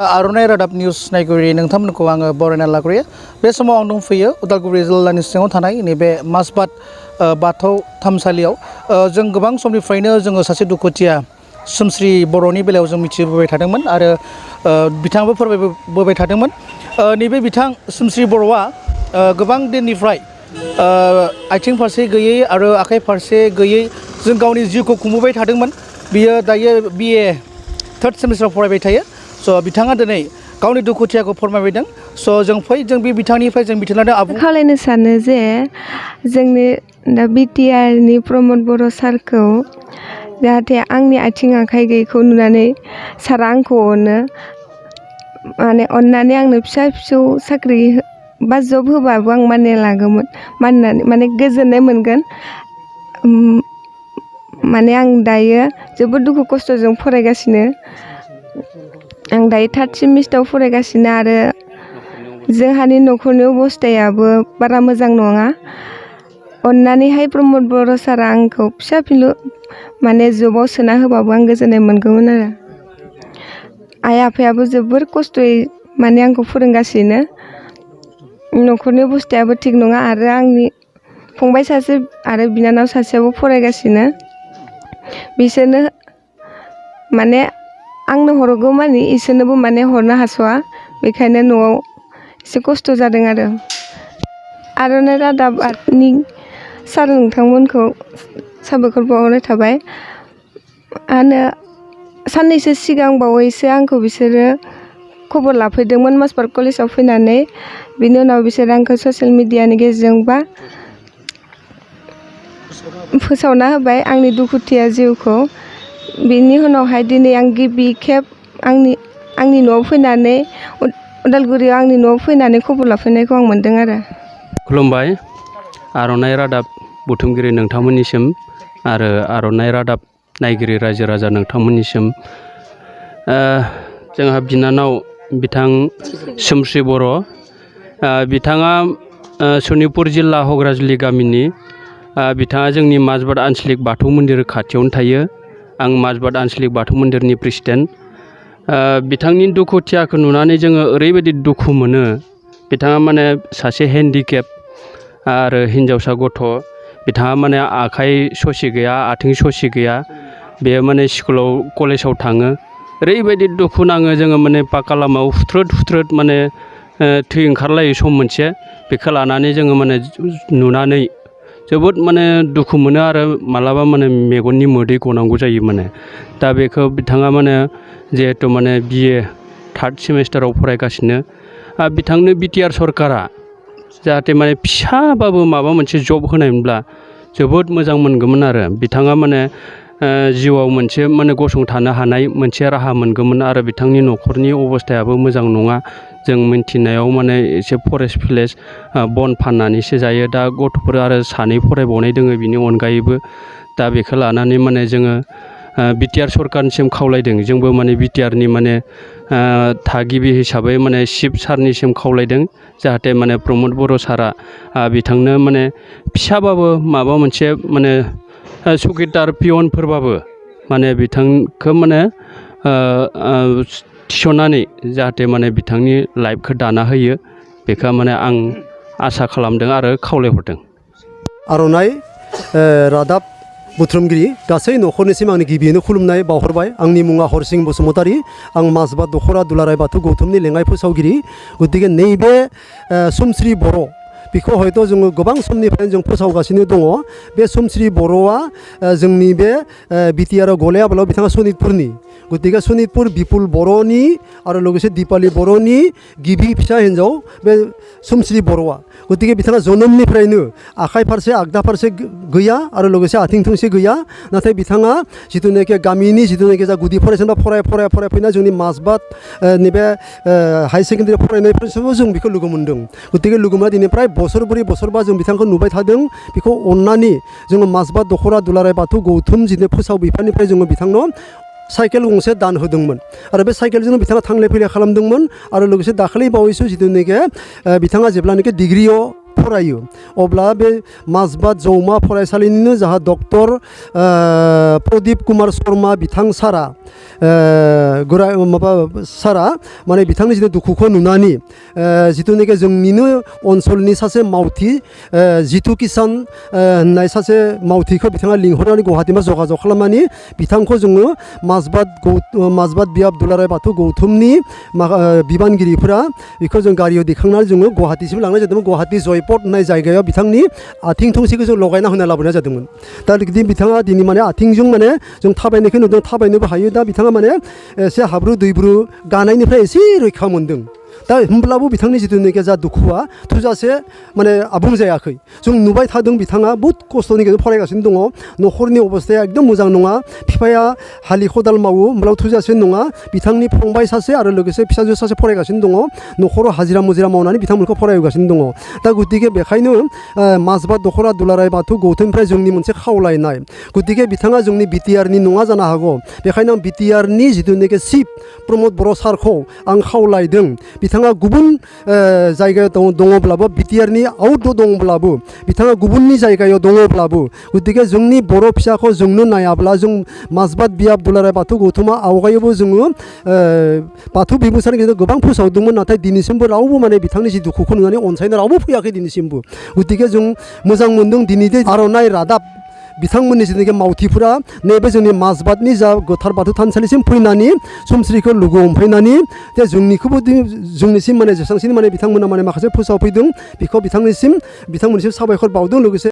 आर'नाइ रादाब निउस नायगिरि नोंथांमोनखौ आङो बरायना लाग्रोयो। बे समाव आं दंफैयो उदालगुरि जिल्लानि सिङाव थानाय नैबे माजबाद बाथौ थानसालियाव। जों गोबां समनिफ्रायनो जोङो सासे दुखुथिया सोमश्री बर'नि बेलायाव जों मिथिबोबाय थादोंमोन आरो बिथाङाबो फोरमायबोबाय थादोंमोन। नैबे बिथां सोमश्री बर'आ गोबां दिननिफ्राय आथिं फारसे गैयै आरो आखाइ फारसे गैयै जों गावनि जिउखौ खुंबोबाय थादोंमोन। बियो दायो BA 3rd सेमिस्टाराव फरायबाय थायो। बिथाङा दिनै गावनि दुखुथियाखौ फोरमायबायदों। जों बे बिथांनिफ्राय जों मिथिनानै आबुं खावलायनो सानो जे जोंनि दा BTRनि प्रमद बर' सारखौ जाहाथे आंनि आथिं आखाइ गैयैखौ नुनानै सारा आंखौ अनो, माने अननानै आंनो फिसा फिसौ साख्रि बा जब होबाबो आं मानिना लागौमोन, माने गोजोननाय मोनगोन। माने आं दायो जोबोद दुखु खस्थ'जों फरायगासिनो। आं दायो 3rd सेमिस्टाराव फरायगासिनो आरो जोंहानि न'खरनि अबस्थायाबो बारा मोजां नङा। अननानैहाय प्रमद बर' सारा आंखौ फिसा फिलु माने जबाव सोना होबाबो आं गोजोननाय मोनगौमोन आरो। आइ आफायाबो जोबोर खस्थ'यै माने आंखौ फोरोंगासिनो। न'खरनि अबस्थायाबो थिग नङा आरो आंनि फंबाय सासे आरो बिनानाव सासेयाबो फरायगासिनो। बिसोरनो माने आंनो हरगौ मानि इसोरनोबो माने हरनो हास'आ, बेखायनो न'आव एसे खस्थ' जादों आरो। आर'नाइ रादाबनि सार नोंथांमोनखौ साबायखर बावहरनाय थाबाय। साननैसो सिगां बावैसो आंखौ बिसोरो खबर लाफैदोंमोन माजबाद कलेजाव फैनानै। बिनि उनाव बिसोरो आंखौ ससियेल मिडियानि गेजेरजोंबा फोसावना होबाय आंनि दुखुथिया जिउखौ। बिनि उनावहाय दिनै आं गिबि खेब आंनि न'आव फैनानै उदालगुरियाव आंनि न'आव फैनानै खबर लाफैनायखौ आं मोन्दों आरो। खुलुमबाय। आर'नाइ रादाब बुथुमगिरि नोंथांमोननिसिम आरो आर'नाइ रादाब नायगिरि रायजो राजा नोंथांमोननिसिम जोंहा बिनानाव बिथां सोमश्री बर', बिथाङा सनितपुर जिल्ला हग्राजुलि गामिनि। बिथाङा जोंनि माजबाद आन्सलिक बाथौ मन्दिर खाथियावनो थायो। आं माजबाद आन्सलिक बाथौ मन्दिरनि प्रेसिडेन्ट। बिथांनि दुखुथियाखौ नुनानै जोङो ओरैबायदि दुखु मोनो। बिथाङा माने सासे हेन्डिकेप आरो हिन्जावसा गथ'। बिथाङा माने आखाइ ससे गैया, आथिं ससे गैया। बेयो माने स्कुलाव कलेजाव थाङो। ओरैबायदि दुखु नाङो जोङो माने पाका लामायाव हुथ्रोद माने थै ओंखारलायो सम मोनसे। बेखौ लानानै जोङो माने नुनानै जोबोद माने दुखु मोनो आरो मालाबा माने मेगननि मोदै गनांगौ जायो माने। दा बेखौ बिथाङा माने जिहेथु माने BA 3rd सेमिस्टाराव फरायगासिनो। बिथांनो BTR सरकारा जाहाथे माने फिसाबाबो माबा मोनसे जब होनायमोनब्ला जोबोद मोजां मोनगौमोन आरो। बिथाङा माने जिउआव मोनसे माने गसंथानो हानाय मोनसे राहा मोनगौमोन आरो बिथांनि न'खरनि अबस्थायाबो मोजां नङा। जों मिन्थिनायाव माने एसे फरेस्ट भिलेज बन फाननानैसो जायो। दा गथ'फोर आरो सानै फरायबावनाय दोङो बिनि अनगायैबो। दा बेखौ लानानै माने जोङो BTR सरकारनिसिम खावलायदों। जोंबो माने BTRनि माने थागिबि हिसाबै माने चिफ सारनिसिम खावलायदों जाहाथे माने प्रमद बर' सारा बिथांनो माने फिसाबाबो माबा मोनसे माने सुकिदार पियनफोरबाबो माने बिथांखौ माने थिसननानै जाहाथे माने बिथांनि लाइफखौ दाना होयो। बेखौ माने आं आसा खालामदों आरो खावलायहरदों। आर'नाइ रादाब बुथुमगिरि गासै न'खरनिसिम आंनि गिबियैनो खुलुमनाय बावहरबाय। आंनि मुङा हरसिं बसुमतारी। आं माजबाद दख'रा दुलाराय बाथौ गौथुमनि लेङाइ फोसावगिरि। गतिके नैबे सोमश्री बर' बेखौ हयथ' जोङो गोबां समनिफ्रायनो जों फोसावगासिनो दङ। बे सोमश्री बर'आ जोंनि बे BTRआव गलायाब्लाबो बिथाङा सनितपुरनि। गतिके सनितपुर बिपुल बर'नि आरो लोगोसे दिपाली बर'नि गिबि फिसा हिन्जाव बे सोमश्री बर'आ। गतिके बिथाङा जोनोमनिफ्रायनो आखाइ फारसे आगदा फारसे गैया आरो लोगोसे आथिं थोंसे गैया। नाथाय बिथाङा जिथुनाखि गामिनि जिथुनाखि जा गुदि फरायसालिनिफ्राय फरायफैना जोंनि माजबाद नैबे हाई सेकेन्डारि फरायनायफोरखौबो जों बेखौ लोगो मोन्दों। गतिके लोगो मोनना दिनै प्राय बोसोरब्रै बोसोरबा जों बिथांखौ नुबाय थादों। बेखौ अननानै जोङो माजबाद दख'रा दुलाराय बाथौ गौथुम जिथु फोसाव बिफाननिफ्राय जोङो बिथांनो साइकेल गंसे दान होदोंमोन आरो बे साइकेलजोंनो बिथाङा थांलाय फैलाय खालामदोंमोन। आरो लोगोसे दाखालि बावैसो जिथुनाखि बिथाङा जेब्लानाखि डिग्रियाव फरायो अब्ला बे माजबाद जौमा फरायसालिनिनो जाहा डक्टर प्रदीप कुमार शर्मा बिथां सारा माबा सारा माने बिथांनि जितु दुखुखौ नुनानै जिथुनाखि जोंनिनो ओनसोलनि सासे मावथि जितु किसान होननाय सासे मावथिखौ बिथाङा लिंहरनानै गुवाहाटीमा जगाजग खालामनानै बिथांखौ जोङो माजबाद बियाब दुलाराय बाथौ गौथुमनि बिबानगिरिफोरा बेखौ जों गारियाव दैखांनानै जोङो गुवाहाटीसिम लांनाय जादोंमोन गुवाहाटी जयपट होननाय जायगायाव बिथांनि आथिं थंसेखौ जों लगायना होना लाबोनाय जादोंमोन दा बिथाङा दिनै माने आथिंजों माने जों थाबायनायखौ नुदों थाबायनोबो हायो दा बिथाङा माने एसे हाब्रु दैब्रु गानायनिफ्राय एसे रैखा मोनदों दा होमब्लाबो बिथांनि जिथुनाखि जा दुखुआ थोजासे माने आबुं जायाखै जों नुबाय थादों बिथाङा बहुद खस्थ'नि गेजेरजों फरायगासिनो दङ न'खरनि अबस्थाया एकदम मोजां नङा बिफाया हालि खदाल मावो होमब्लाबो थोजासे नङा बिथांनि फंबाय सासे आरो लोगोसे फिसाजो सासे फरायगासिनो दङ न'खराव हाजिरा मुजिरा मावनानै बिथांमोनखौ फरायहोगासिनो दङ दा गतिके बेखायनो माजबाद दखरा दुलाराय बाथौ गौथुमनिफ्राय जोंनि मोनसे खावलायनाय गतिके बिथाङा जोंनि बिटिआरनि नङा जानो हागौ बेखायनो आं बिटिआरनि जिथुनाखि चिफ प्रमद बर' सारखौ आं खावलायदों बिथाङा गुबुन जायगायाव दङब्लाबो बिटिआरनि आउटडोर दङब्लाबो बिथाङा गुबुननि जायगायाव दङब्लाबो गतिके जोंनि बर' फिसाखौ जोंनो नायाब्ला जों माजबाद बियाब दुलाराय बाथौ गौथुमा आवगायावबो जोङो बाथौ बिबुंसारनि गेजेरजों गोबां फोसावदोंमोन नाथाय दिनैसिमबो रावबो माने बिथांनि जि दुखुखौ नुनानै अनसायनो रावबो फैयाखै दिनैसिमबो गतिके जों मोजां मोनदों दिनै आर'नाइ रादाब बिथांमोननि जिथुनाखि मावथिफोरा नैबे जोंनि माजबादनि जा गोथार बाथौ थानसालिसिम फैनानै समस्रिखौ लोगो हमफैनानै जे जोंनिखौबो जोंनिसिम माने जेसेबांसिन माने बिथांमोना माने माखासे फोसावफैदों बेखौ बिथांमोननिसिम साबायखर बावदों लोगोसे